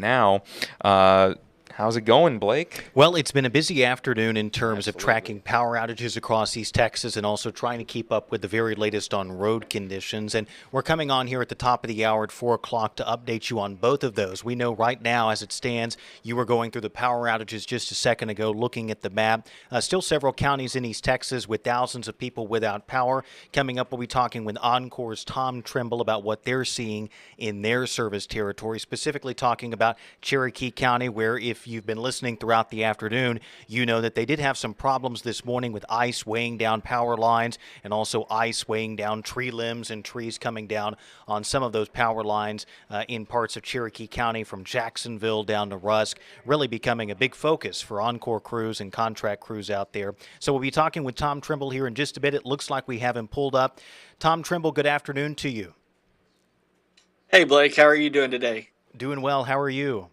now. Uh, how's it going, Blake? Well, it's been a busy afternoon in terms of tracking power outages across East Texas and also trying to keep up with the very latest on road conditions. And we're coming on here at the top of the hour at 4 o'clock to update you on both of those. We know right now, as it stands, you were going through the power outages just a second ago, looking at the map. Still several counties in East Texas with thousands of people without power. Coming up, we'll be talking with Oncor's Tom Trimble about what they're seeing in their service territory, specifically talking about Cherokee County, where if you've been listening throughout the afternoon, you know that they did have some problems this morning with ice weighing down power lines and also ice weighing down tree limbs and trees coming down on some of those power lines in parts of Cherokee County from Jacksonville down to Rusk, really becoming a big focus for Oncor crews and contract crews out there. So we'll be talking with Tom Trimble here in just a bit. It looks like we have him pulled up. Tom Trimble, good afternoon to you. Hey Blake, how are you doing today? Doing well. How are you?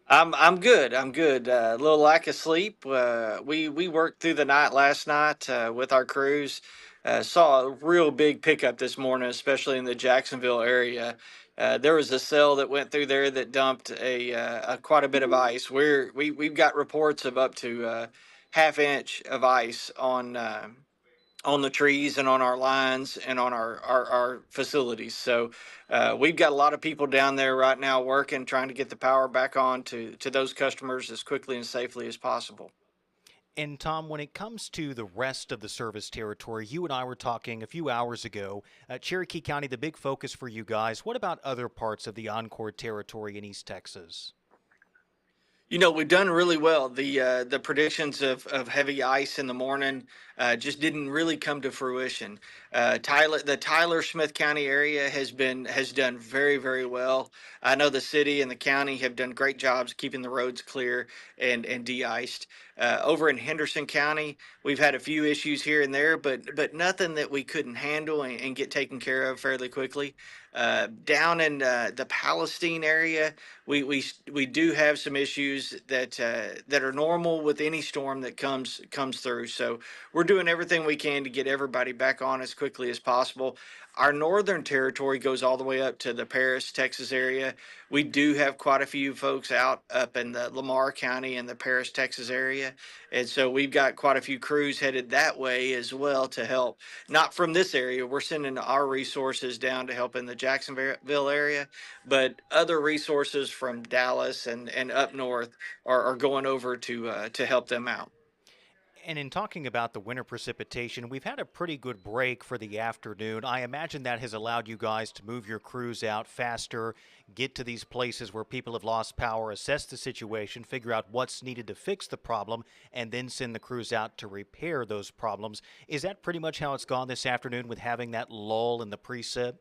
I'm good. I'm good. A little lack of sleep. We worked through the night last night with our crews. Saw a real big pickup this morning, especially in the Jacksonville area. There was a cell that went through there that dumped a quite a bit of ice. We've got reports of up to half inch of ice on the trees and on our lines and on our facilities. So we've got a lot of people down there right now working, trying to get the power back on to those customers as quickly and safely as possible. And Tom, when it comes to the rest of the service territory, you and I were talking a few hours ago. Cherokee County, the big focus for you guys. What about other parts of the Oncor territory in East Texas? You know, we've done really well. The predictions of heavy ice in the morning just didn't really come to fruition. The Tyler Smith County area has done very well. I know the city and the county have done great jobs keeping the roads clear and de-iced. Over in Henderson County, we've had a few issues here and there, but nothing that we couldn't handle and get taken care of fairly quickly. Down in the Palestine area, we do have some issues that are normal with any storm that comes through. So we're doing everything we can to get everybody back on as quickly as possible. Our northern territory goes all the way up to the Paris, Texas area. We do have quite a few folks out up in the Lamar County and the Paris, Texas area. And so we've got quite a few crews headed that way as well to help. Not from this area. We're sending our resources down to help in the Jacksonville area, but other resources from Dallas and up north are going over to help them out. And in talking about the winter precipitation, we've had a pretty good break for the afternoon. I imagine that has allowed you guys to move your crews out faster, get to these places where people have lost power, assess the situation, figure out what's needed to fix the problem, and then send the crews out to repair those problems. Is that pretty much how it's gone this afternoon with having that lull in the precip?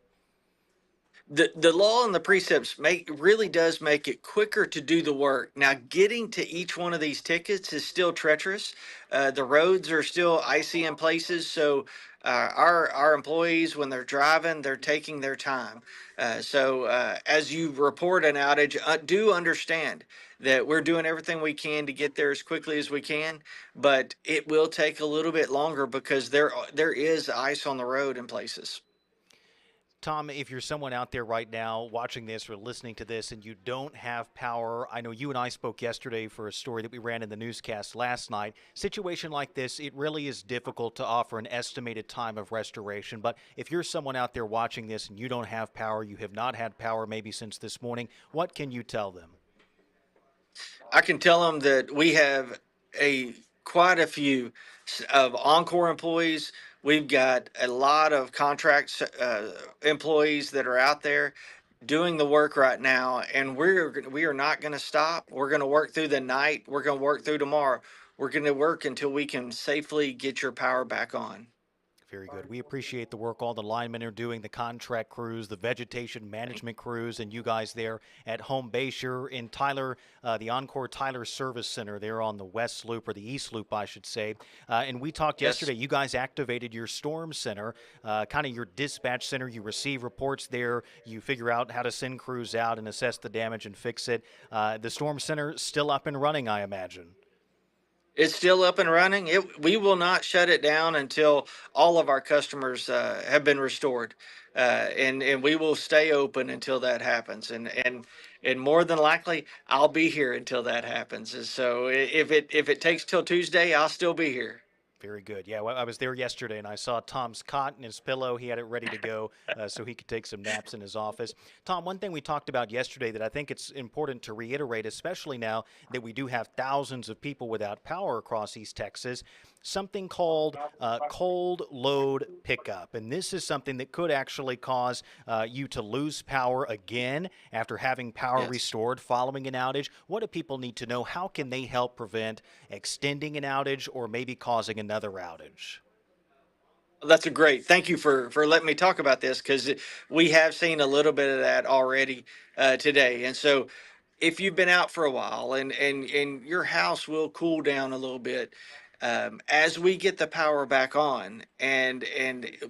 The law and the precepts make really does make it quicker to do the work. Now, getting to each one of these tickets is still treacherous. The roads are still icy in places, so our employees, when they're driving, they're taking their time. As you report an outage, do understand that we're doing everything we can to get there as quickly as we can, but it will take a little bit longer because there is ice on the road in places. Tom, if you're someone out there right now watching this or listening to this and you don't have power, I know you and I spoke yesterday for a story that we ran in the newscast last night. Situation like this, it really is difficult to offer an estimated time of restoration. But if you're someone out there watching this and you don't have power, you have not had power maybe since this morning, what can you tell them? I can tell them that we have a quite a few of Encore employees. We've got a lot of contract employees that are out there doing the work right now, and we are not going to stop. We're going to work through the night. We're going to work through tomorrow. We're going to work until we can safely get your power back on. Very good. We appreciate the work all the linemen are doing, the contract crews, the vegetation management crews, and you guys there at home base. You're in Tyler, the Oncor Tyler Service Center there on the west loop, or the east loop, I should say. And we talked Yes. yesterday. You guys activated your storm center, kind of your dispatch center. You receive reports there. You figure out how to send crews out and assess the damage and fix it. The storm center still up and running, I imagine. It's still up and running. We will not shut it down until all of our customers have been restored, and we will stay open until that happens. and more than likely I'll be here until that happens. And so if it takes till Tuesday, I'll still be here. Very good. Yeah, well, I was there yesterday and I saw Tom's cot and his pillow. He had it ready to go so he could take some naps in his office. Tom, one thing we talked about yesterday that I think it's important to reiterate, especially now that we do have thousands of people without power across East Texas, something called cold load pickup. And this is something that could actually cause you to lose power again after having power Yes. restored following an outage. What do people need to know? How can they help prevent extending an outage or maybe causing another outage? That's a great. Thank you for letting me talk about this because we have seen a little bit of that already today. And so, if you've been out for a while and your house will cool down a little bit as we get the power back on and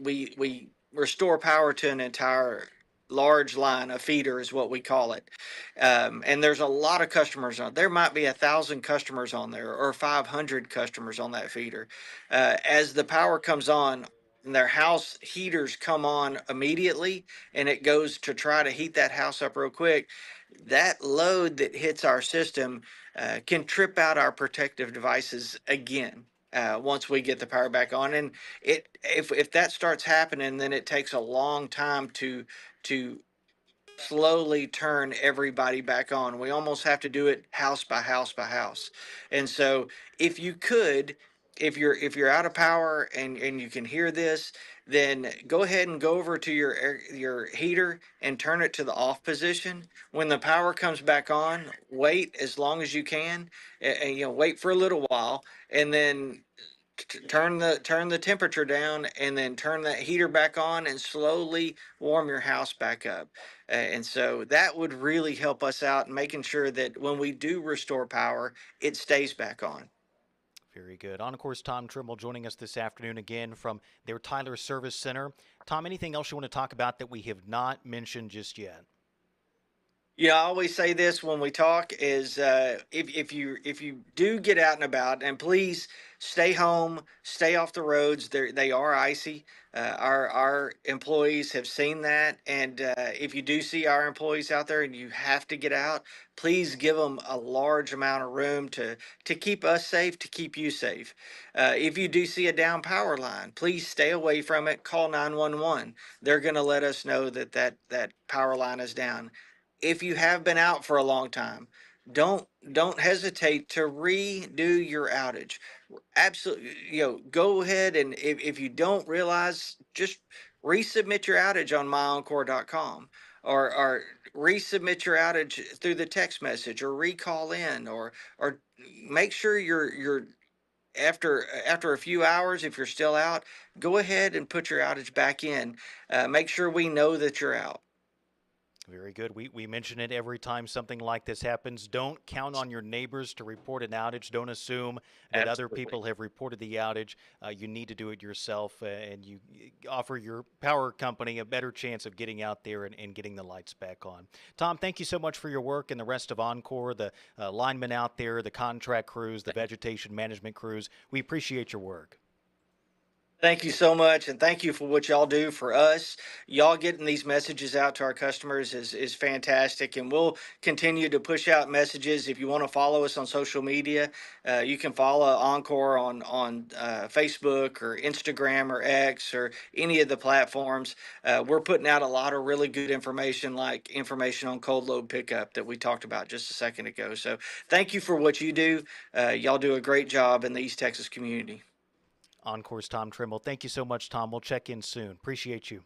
we restore power to an entire large line, a feeder is what we call it. And there's a lot of customers on. There might be 1,000 customers on there or 500 customers on that feeder. As the power comes on, and their house heaters come on immediately and it goes to try to heat that house up real quick, that load that hits our system can trip out our protective devices again once we get the power back on. And if that starts happening, then it takes a long time to slowly turn everybody back on. We almost have to do it house by house by house. And so if you could, if you're out of power and you can hear this, then go ahead and go over to your heater and turn it to the off position. When the power comes back on, wait as long as you can, and wait for a little while, and then turn the temperature down and then turn that heater back on and slowly warm your house back up. And so that would really help us out in making sure that when we do restore power, it stays back on. Very good. Encore's Tom Trimble joining us this afternoon again from their Tyler Service Center. Tom, anything else you want to talk about that we have not mentioned just yet? Yeah, I always say this when we talk is if you do get out and about, and please stay home, stay off the roads. They are icy. Our employees have seen that, and if you do see our employees out there and you have to get out, please give them a large amount of room to keep us safe, to keep you safe. If you do see a down power line, please stay away from it. Call 911. They're going to let us know that power line is down. If you have been out for a long time, don't hesitate to redo your outage. Absolutely, go ahead, and if you don't realize, just resubmit your outage on myoncor.com, or resubmit your outage through the text message, or recall in, or make sure you're after a few hours, if you're still out, go ahead and put your outage back in. Make sure we know that you're out. Very good. We mention it every time something like this happens. Don't count on your neighbors to report an outage. Don't assume that other Absolutely. people have reported the outage. You need to do it yourself, and you offer your power company a better chance of getting out there and getting the lights back on. Tom, thank you so much for your work and the rest of Oncor, the linemen out there, the contract crews, the vegetation management crews. We appreciate your work. Thank you so much, and thank you for what y'all do for us. Y'all getting these messages out to our customers is fantastic, and we'll continue to push out messages. If you want to follow us on social media, you can follow Encore on Facebook or Instagram or X or any of the platforms. We're putting out a lot of really good information, like information on cold load pickup that we talked about just a second ago. So thank you for what you do. Y'all do a great job in the East Texas community. Encore's Tom Trimble. Thank you so much, Tom. We'll check in soon. Appreciate you.